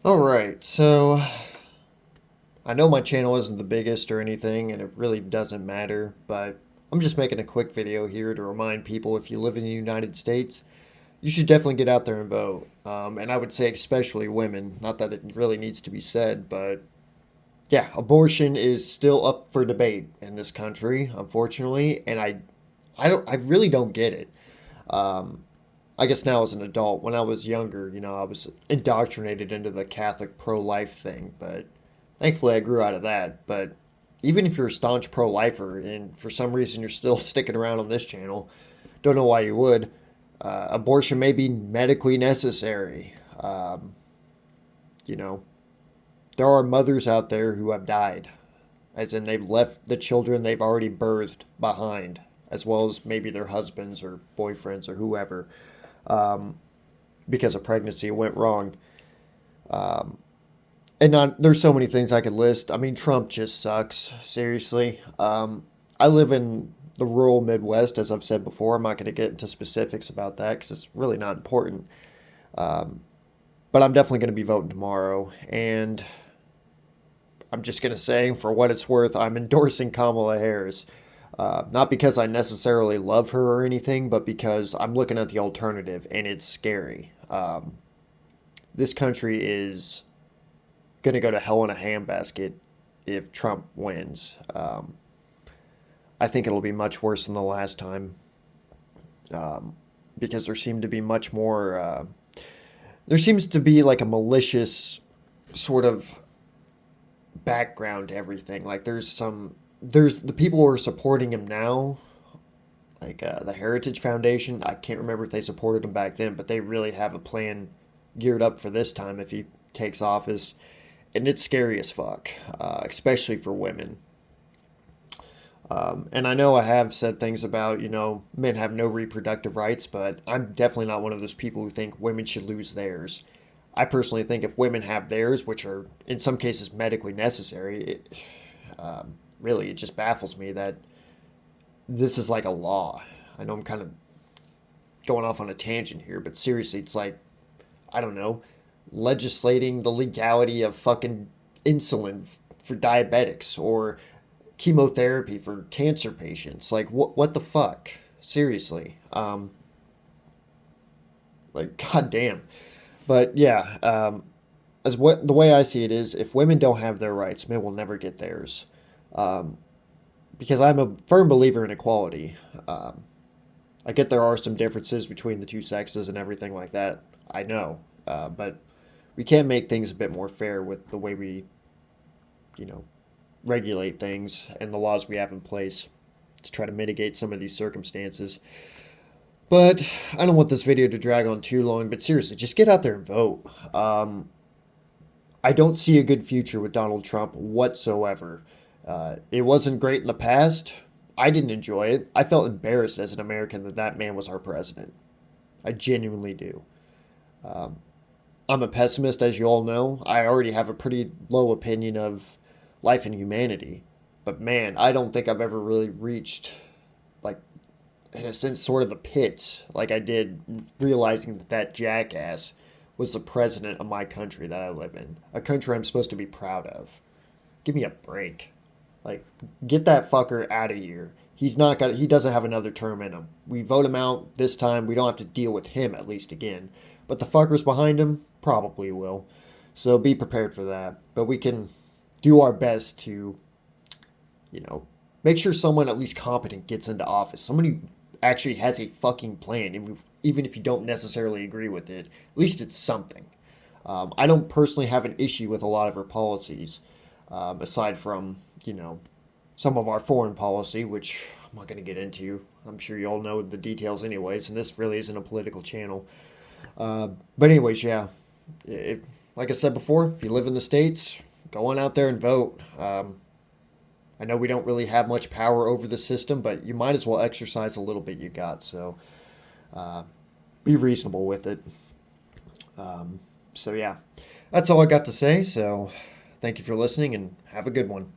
Alright, so I know my channel isn't the biggest or anything, and it really doesn't matter, but I'm just making a quick video here to remind people if you live in the United States, you should definitely get out there and vote. And I would say especially women, not that it really needs to be said, but yeah, abortion is still up for debate in this country, unfortunately, and I really don't get it. Um, I guess now as an adult, when I was younger, I was indoctrinated into the Catholic pro-life thing, but thankfully I grew out of that. But even if you're a staunch pro-lifer and for some reason you're still sticking around on this channel, don't know why you would. Abortion may be medically necessary. Um, you know, there are mothers out there who have died, as in they've left the children they've already birthed behind, as well as maybe their husbands or boyfriends or whoever, um, because a pregnancy went wrong. Um, and not, there's so many things I could list. I mean, Trump just sucks. Seriously. I live in the rural Midwest, as I've said before. I'm not going to get into specifics about that because it's really not important. Um, but I'm definitely going to be voting tomorrow, and I'm just going to say, for what it's worth, I'm endorsing Kamala Harris. Not because I necessarily love her or anything, but because I'm looking at the alternative, and it's scary. This country is going to go to hell in a handbasket if Trump wins. I think it'll be much worse than the last time, um, because there seemed to be much more. There seems to be like a malicious sort of background to everything. Like there's the people who are supporting him now, like the Heritage Foundation. I can't remember if they supported him back then, but they really have a plan geared up for this time if he takes office, and it's scary as fuck, especially for women. And I know I have said things about, men have no reproductive rights, but I'm definitely not one of those people who think women should lose theirs. I personally think if women have theirs, which are in some cases medically necessary, really it just baffles me that this is like a law. I know I'm kind of going off on a tangent here, but seriously, it's like, I don't know, legislating the legality of fucking insulin for diabetics or chemotherapy for cancer patients. Like, what the fuck? Seriously. Like, goddamn. But yeah, as what the way I see it is, if women don't have their rights, men will never get theirs. Um, because I'm a firm believer in equality. Um, I get there are some differences between the two sexes and everything like that. I know, but we can make things a bit more fair with the way we, you know, regulate things and the laws we have in place to try to mitigate some of these circumstances. But I don't want this video to drag on too long, but seriously, just get out there and vote. I don't see a good future with Donald Trump whatsoever. It wasn't great in the past. I didn't enjoy it. I felt embarrassed as an American that that man was our president. I genuinely do. Um, I'm a pessimist, as you all know. I already have a pretty low opinion of life and humanity. But man, I don't think I've ever really reached, like, in a sense, sort of the pits like I did realizing that that jackass was the president of my country that I live in. A country I'm supposed to be proud of. Give me a break. Like, get that fucker out of here. He doesn't have another term in him. We vote him out this time. We don't have to deal with him at least again. But the fuckers behind him probably will. So be prepared for that. But we can do our best to, you know, make sure someone at least competent gets into office. Someone who actually has a fucking plan, even if you don't necessarily agree with it. At least it's something. I don't personally have an issue with a lot of her policies, aside from, some of our foreign policy, which I'm not going to get into. I'm sure you all know the details, anyways, and this really isn't a political channel. But anyways, yeah, if, like I said before, if you live in the states, go on out there and vote. I know we don't really have much power over the system, but you might as well exercise a little bit you got. So uh, be reasonable with it. So yeah, that's all I got to say. So thank you for listening and have a good one.